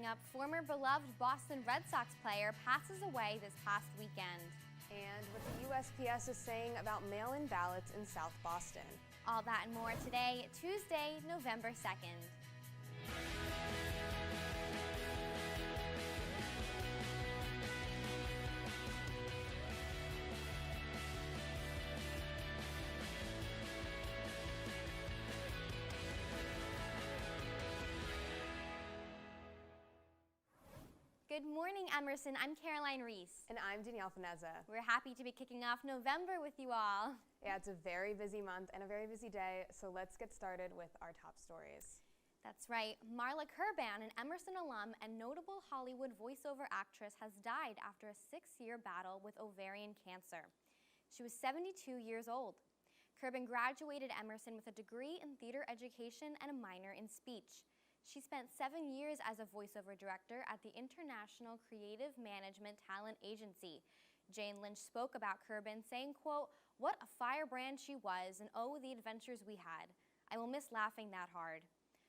Coming up, former beloved Boston Red Sox player passes away this past weekend. And what the USPS is saying about mail-in ballots in South Boston. All that and more today, Tuesday, November 2nd. Good morning, Emerson. I'm Caroline Reese. And I'm Danielle Fineza. We're happy to be kicking off November with you all. Yeah, it's a very busy month and a very busy day, so let's get started with our top stories. That's right. Leila KIRBAN, an Emerson alum and notable Hollywood voiceover actress, has died after a 6-year battle with ovarian cancer. She was 72 years old. KIRBAN graduated Emerson with a degree in theater education and a minor in speech. She spent 7 years as a voiceover director at the International Creative Management Talent Agency. Jane Lynch spoke about KIRBAN, saying, quote, "What a firebrand she was, and oh, the adventures we had. I will miss laughing that hard."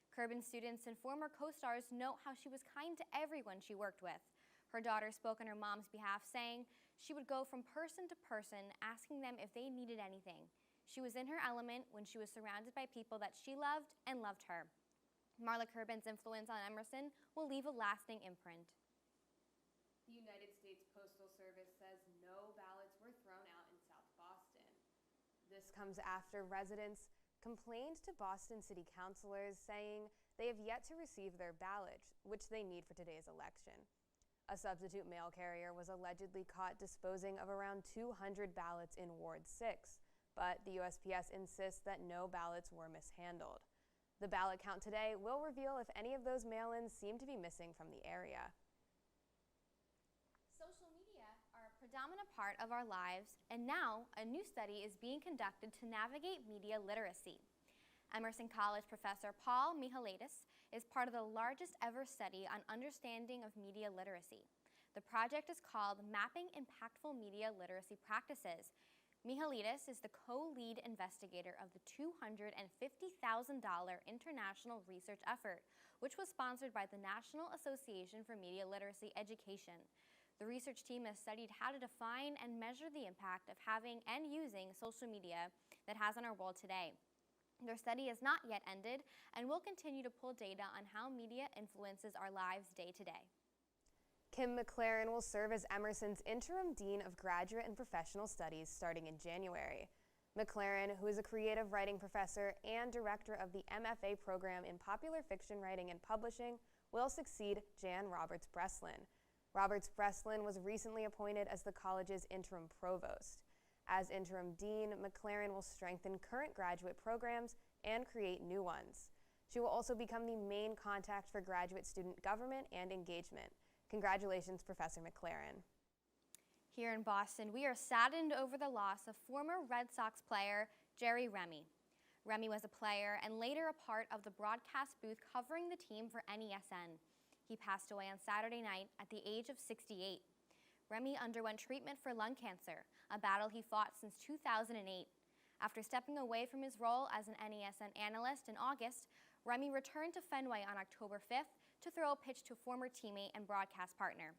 KIRBAN students and former co-stars note how she was kind to everyone she worked with. Her daughter spoke on her mom's behalf, saying she would go from person to person, asking them if they needed anything. She was in her element when she was surrounded by people that she loved and loved her. Leila KIRBAN's influence on Emerson will leave a lasting imprint. The United States Postal Service says no ballots were thrown out in South Boston. This comes after residents complained to Boston city councilors, saying they have yet to receive their ballot, which they need for today's election. A substitute mail carrier was allegedly caught disposing of around 200 ballots in Ward 6, but the USPS insists that no ballots were mishandled. The ballot count today will reveal if any of those mail-ins seem to be missing from the area. Social media are a predominant part of our lives, and now a new study is being conducted to navigate media literacy. Emerson College professor Paul Michaelis is part of the largest ever study on understanding of media literacy. The project is called Mapping Impactful Media Literacy Practices. Michaelis is the co-lead investigator of the $250,000 international research effort, which was sponsored by the National Association for Media Literacy Education. The research team has studied how to define and measure the impact of having and using social media that has on our world today. Their study has not yet ended and will continue to pull data on how media influences our lives day to day. Kim McLaren will serve as Emerson's interim dean of graduate and professional studies starting in January. McLaren, who is a creative writing professor and director of the MFA program in popular fiction writing and publishing, will succeed Jan Roberts-Breslin. Roberts-Breslin was recently appointed as the college's interim provost. As interim dean, McLaren will strengthen current graduate programs and create new ones. She will also become the main contact for graduate student government and engagement. Congratulations, Professor McLaren. Here in Boston, we are saddened over the loss of former Red Sox player Jerry Remy. Remy was a player and later a part of the broadcast booth covering the team for NESN. He passed away on Saturday night at the age of 68. Remy underwent treatment for lung cancer, a battle he fought since 2008. After stepping away from his role as an NESN analyst in August, Remy returned to Fenway on October 5th to throw a pitch to a former teammate and broadcast partner,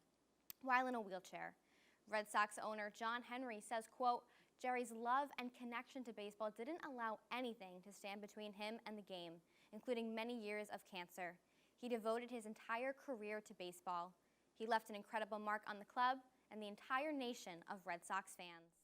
while in a wheelchair. Red Sox owner John Henry says, quote, "Jerry's love and connection to baseball didn't allow anything to stand between him and the game, including many years of cancer. He devoted his entire career to baseball. He left an incredible mark on the club and the entire nation of Red Sox fans."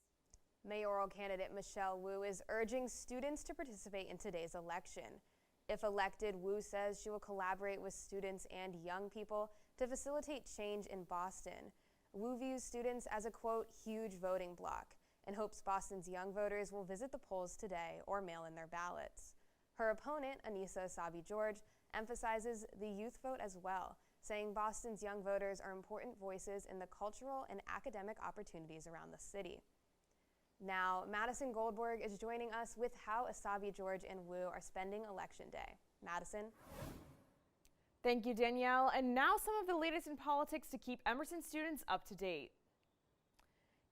Mayoral candidate Michelle Wu is urging students to participate in today's election. If elected, Wu says she will collaborate with students and young people to facilitate change in Boston. Wu views students as a, quote, "huge voting bloc," and hopes Boston's young voters will visit the polls today or mail in their ballots. Her opponent, Annaliese Baker, emphasizes the youth vote as well, saying Boston's young voters are important voices in the cultural and academic opportunities around the city. Now, Madison Goldberg is joining us with how Asabi George and Wu are spending Election Day. Madison? Thank you, Danielle. And now some of the latest in politics to keep Emerson students up to date.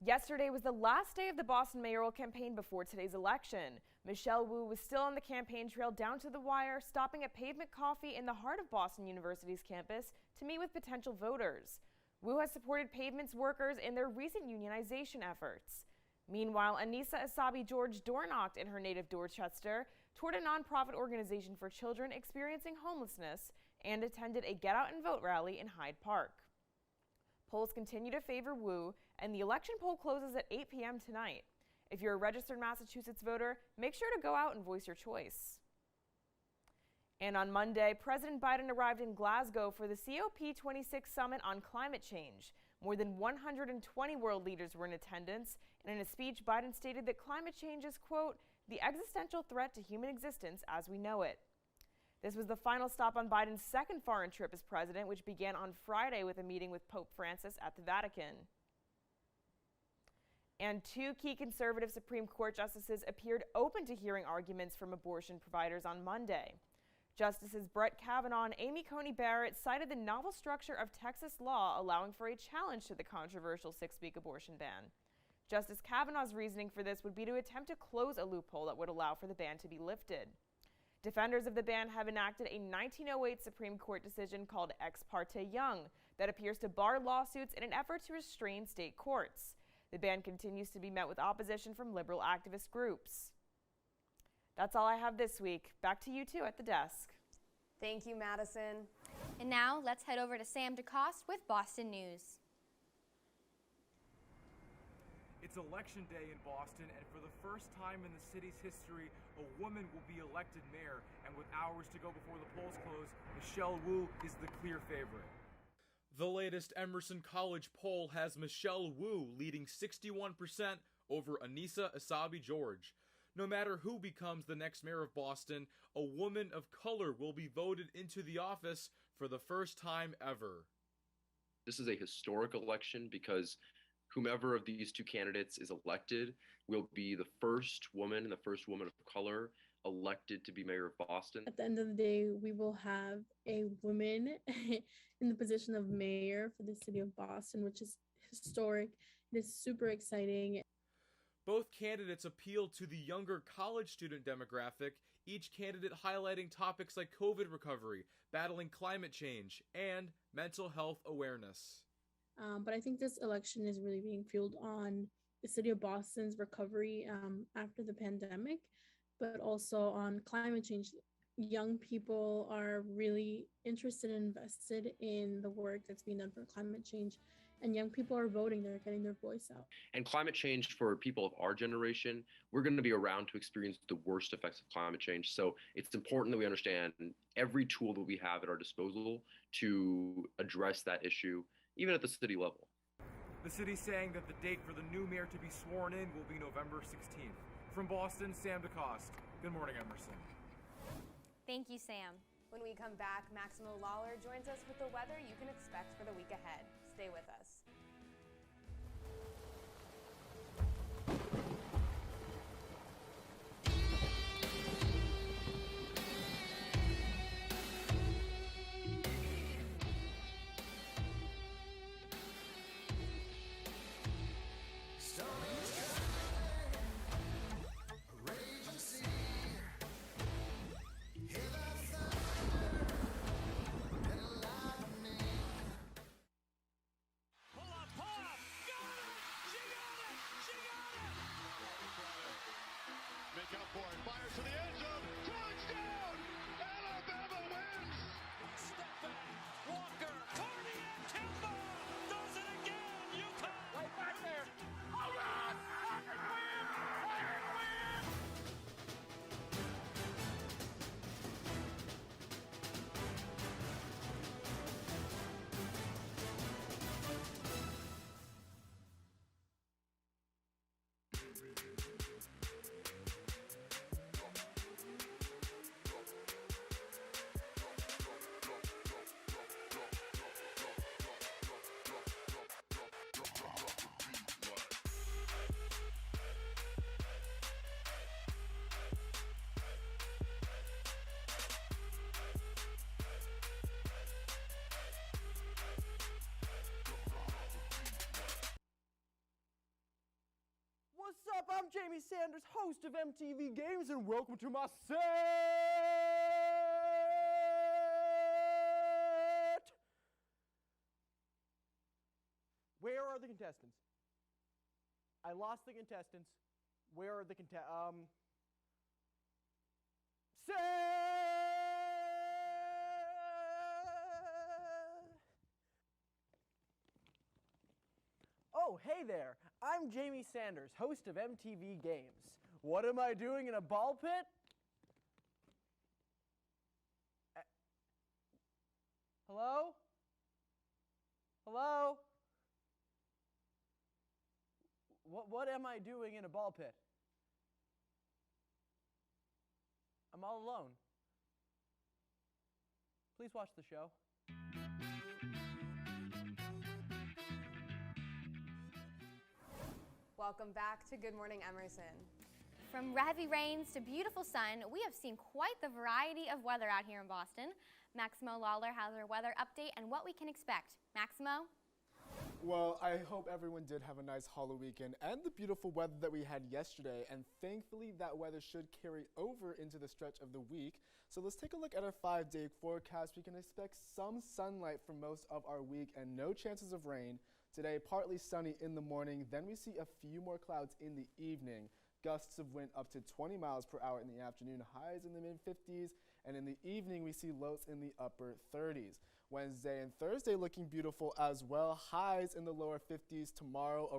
Yesterday was the last day of the Boston mayoral campaign before today's election. Michaeil Wu was still on the campaign trail down to the wire, stopping at Pavement Coffee in the heart of Boston University's campus to meet with potential voters. Wu has supported Pavement's workers in their recent unionization efforts. Meanwhile, Annaliese Baker door-knocked in her native Dorchester, toured a nonprofit organization for children experiencing homelessness, and attended a Get Out and Vote rally in Hyde Park. Polls continue to favor Wu, and the election poll closes at 8 p.m. tonight. If you're a registered Massachusetts voter, make sure to go out and voice your choice. And on Monday, President Biden arrived in Glasgow for the COP26 Summit on Climate Change. More than 120 world leaders were in attendance, and in a speech, Biden stated that climate change is, quote, the existential threat to human existence as we know it. This was the final stop on Biden's second foreign trip as president, which began on Friday with a meeting with Pope Francis at the Vatican. And two key conservative Supreme Court justices appeared open to hearing arguments from abortion providers on Monday. Justices Brett Kavanaugh and Amy Coney Barrett cited the novel structure of Texas law allowing for a challenge to the controversial 6-week abortion ban. Justice Kavanaugh's reasoning for this would be to attempt to close a loophole that would allow for the ban to be lifted. Defenders of the ban have enacted a 1908 Supreme Court decision called Ex parte Young that appears to bar lawsuits in an effort to restrain state courts. The ban continues to be met with opposition from liberal activist groups. That's all I have this week. Back to you two at the desk. Thank you, Madison. And now let's head over to Sam DeCoste with Boston News. It's election day in Boston, and for the first time in the city's history, a woman will be elected mayor. And with hours to go before the polls close, Michaeil Wu is the clear favorite. The latest Emerson College poll has Michaeil Wu leading 61% over Annaliese Baker. No matter who becomes the next mayor of Boston, a woman of color will be voted into the office for the first time ever. This is a historic election because whomever of these two candidates is elected will be the first woman and the first woman of color elected to be mayor of Boston. At the end of the day, we will have a woman in the position of mayor for the city of Boston, which is historic. It is super exciting. Both candidates appeal to the younger college student demographic, each candidate highlighting topics like COVID recovery, battling climate change, and mental health awareness. But I think this election is really being fueled on the city of Boston's recovery after the pandemic, but also on climate change. Young people are really interested and invested in the work that's being done for climate change, and young people are voting. They're getting their voice out. And climate change for people of our generation, we're going to be around to experience the worst effects of climate change. So it's important that we understand every tool that we have at our disposal to address that issue, even at the city level. The city's saying that the date for the new mayor to be sworn in will be November 16th. From Boston, Sam DeCoste. Good morning, Emerson. Thank you, Sam. When we come back, Maximo Lawlor joins us with the weather you can expect for the week ahead. Stay with us. I'm Jamie Sanders, host of MTV Games, and welcome to my set! Where are the contestants? I lost the contestants. Where are the set! Oh, hey there. I'm Jamie Sanders, host of MTV Games. What am I doing in a ball pit? Hello? Hello? What am I doing in a ball pit? I'm all alone. Please watch the show. Welcome back to Good Morning Emerson. From heavy rains to beautiful sun, we have seen quite the variety of weather out here in Boston. Maximo Lawlor has our weather update and what we can expect. Maximo? Well, I hope everyone did have a nice Halloween weekend and the beautiful weather that we had yesterday, and thankfully that weather should carry over into the stretch of the week. So let's take a look at our 5-day forecast. We can expect some sunlight for most of our week and no chances of rain. Today, partly sunny in the morning, then we see a few more clouds in the evening. Gusts of wind up to 20 miles per hour in the afternoon, highs in the mid-50s, and in the evening we see lows in the upper 30s. Wednesday and Thursday looking beautiful as well, highs in the lower 50s tomorrow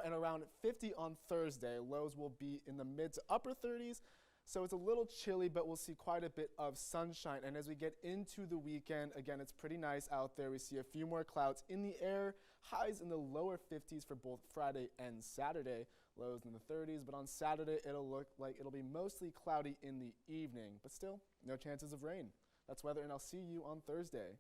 and around 50 on Thursday. Lows will be in the mid to upper 30s. So it's a little chilly, but we'll see quite a bit of sunshine. And as we get into the weekend, again, it's pretty nice out there. We see a few more clouds in the air, highs in the lower 50s for both Friday and Saturday, lows in the 30s. But on Saturday, it'll look like it'll be mostly cloudy in the evening, but still no chances of rain. That's weather, and I'll see you on Thursday.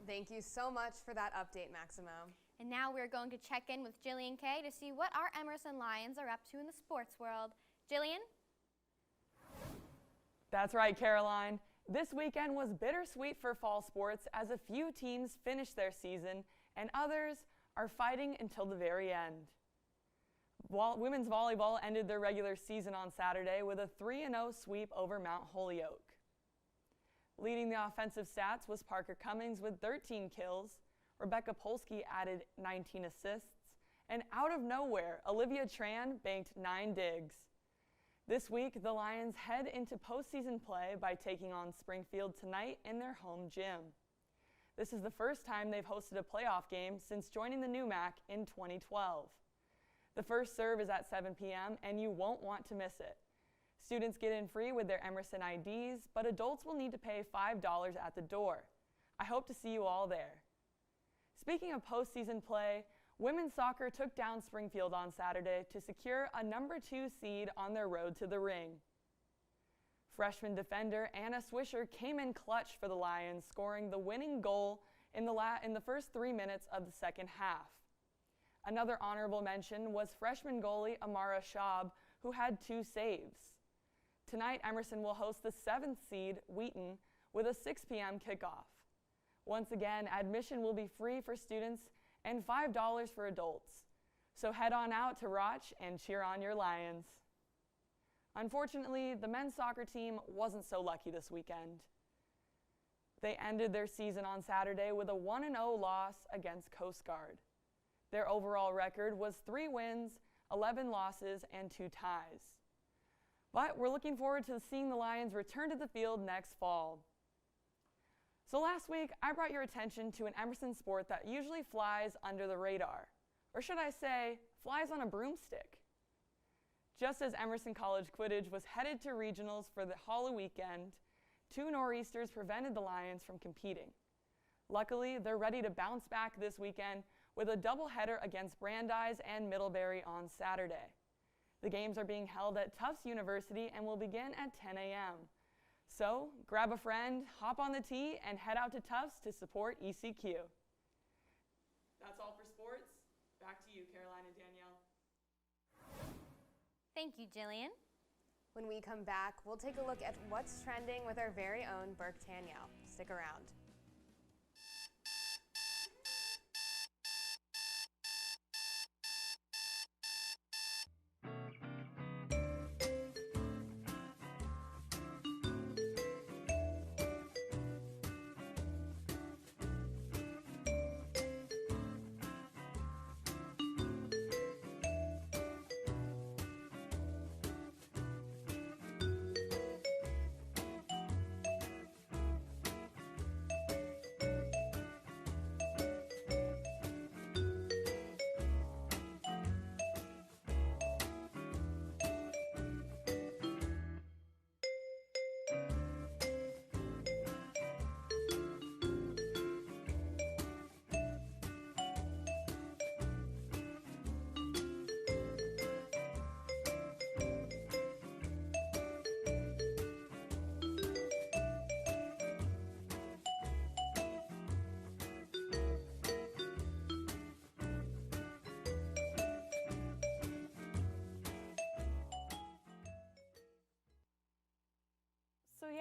Thank you so much for that update, Maximo. And now we're going to check in with Jillian Kay to see what our Emerson Lions are up to in the sports world. Jillian? That's right, Caroline. This weekend was bittersweet for fall sports as a few teams finished their season and others are fighting until the very end. Women's volleyball ended their regular season on Saturday with a 3-0 sweep over Mount Holyoke. Leading the offensive stats was Parker Cummings with 13 kills. Rebecca Polsky added 19 assists. And out of nowhere, Olivia Tran banked 9 digs. This week, the Lions head into postseason play by taking on Springfield tonight in their home gym. This is the first time they've hosted a playoff game since joining the NUMAC in 2012. The first serve is at 7 p.m. and you won't want to miss it. Students get in free with their Emerson IDs, but adults will need to pay $5 at the door. I hope to see you all there. Speaking of postseason play, women's soccer took down Springfield on Saturday to secure a number 2 seed on their road to the ring. Freshman defender Anna Swisher came in clutch for the Lions, scoring the winning goal in the first 3 minutes of the second half. Another honorable mention was freshman goalie Amara Schaub, who had 2 saves. Tonight, Emerson will host the 7th seed, Wheaton, with a 6 p.m. kickoff. Once again, admission will be free for students and $5 for adults. So head on out to Roch and cheer on your Lions. Unfortunately, the men's soccer team wasn't so lucky this weekend. They ended their season on Saturday with a 1-0 loss against Coast Guard. Their overall record was 3 wins, 11 losses, and 2 ties. But we're looking forward to seeing the Lions return to the field next fall. So last week, I brought your attention to an Emerson sport that usually flies under the radar, or should I say, flies on a broomstick. Just as Emerson College Quidditch was headed to regionals for the Halloween weekend, 2 nor'easters prevented the Lions from competing. Luckily, they're ready to bounce back this weekend with a doubleheader against Brandeis and Middlebury on Saturday. The games are being held at Tufts University and will begin at 10 a.m. So grab a friend, hop on the tee, and head out to Tufts to support ECQ. That's all for sports. Back to you, Caroline and Danielle. Thank you, Jillian. When we come back, we'll take a look at what's trending with our very own Berk Tanyel. Stick around.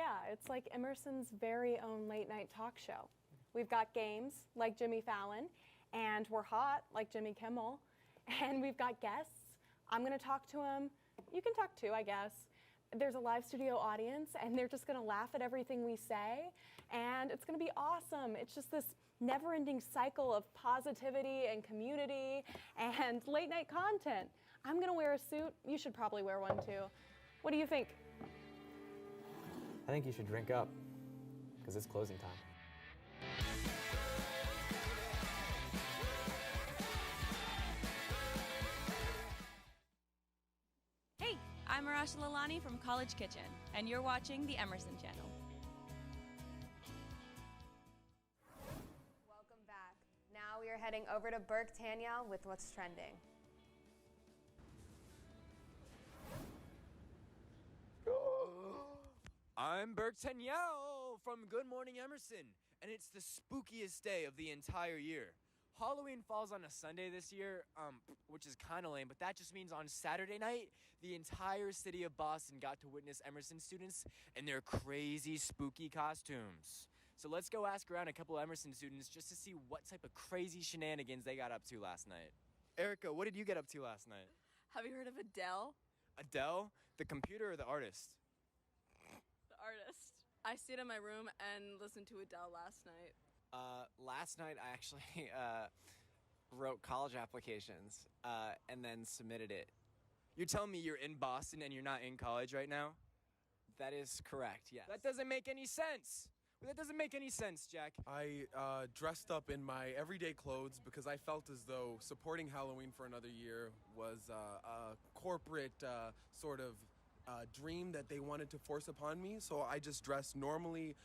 yeah, it's like Emerson's very own late night talk show. We've got games like Jimmy Fallon, and we're hot like Jimmy Kimmel, and we've got guests. I'm gonna talk to them. You can talk too, I guess. There's a live studio audience, and they're just gonna laugh at everything we say, and it's gonna be awesome. It's just this never-ending cycle of positivity and community and late night content. I'm gonna wear a suit. You should probably wear one too. What do you think? I think you should drink up, because it's closing time. Hey, I'm Arash Lalani from College Kitchen, and you're watching the Emerson Channel. Welcome back. Now we are heading over to Berk Tanyel with what's trending. I'm Berk Tanyel from Good Morning Emerson, and it's the spookiest day of the entire year. Halloween falls on a Sunday this year, which is kind of lame, but that just means on Saturday night, the entire city of Boston got to witness Emerson students in their crazy, spooky costumes. So let's go ask around a couple Emerson students just to see what type of crazy shenanigans they got up to last night. Erica, what did you get up to last night? Have you heard of Adele? Adele? The computer or the artist? The artist. I stayed in my room and listened to Adele last night. Last night I actually wrote college applications and then submitted it. You're telling me you're in Boston and you're not in college right now? That is correct, yes. That doesn't make any sense. That doesn't make any sense, Jack. I dressed up in my everyday clothes because I felt as though supporting Halloween for another year was a corporate sort of dream that they wanted to force upon me. So I just dressed normally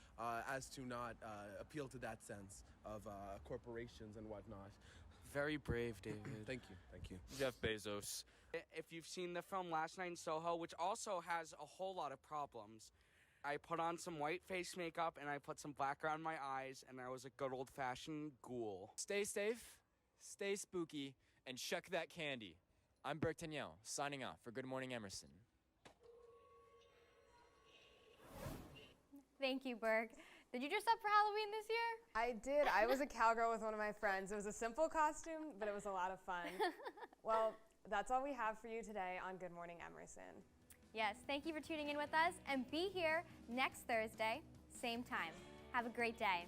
as to not appeal to that sense of corporations and whatnot. Very brave, David. Thank you, thank you. Jeff Bezos. If you've seen the film Last Night in Soho, which also has a whole lot of problems, I put on some white face makeup and I put some black around my eyes, and I was a good old-fashioned ghoul. Stay safe, stay spooky, and shuck that candy. I'm Berk Tanyel, signing off for Good Morning Emerson. Thank you, Berk. Did you dress up for Halloween this year? I did. I was a cowgirl with one of my friends. It was a simple costume, but it was a lot of fun. Well, that's all we have for you today on Good Morning Emerson. Yes, thank you for tuning in with us, and be here next Thursday, same time. Have a great day.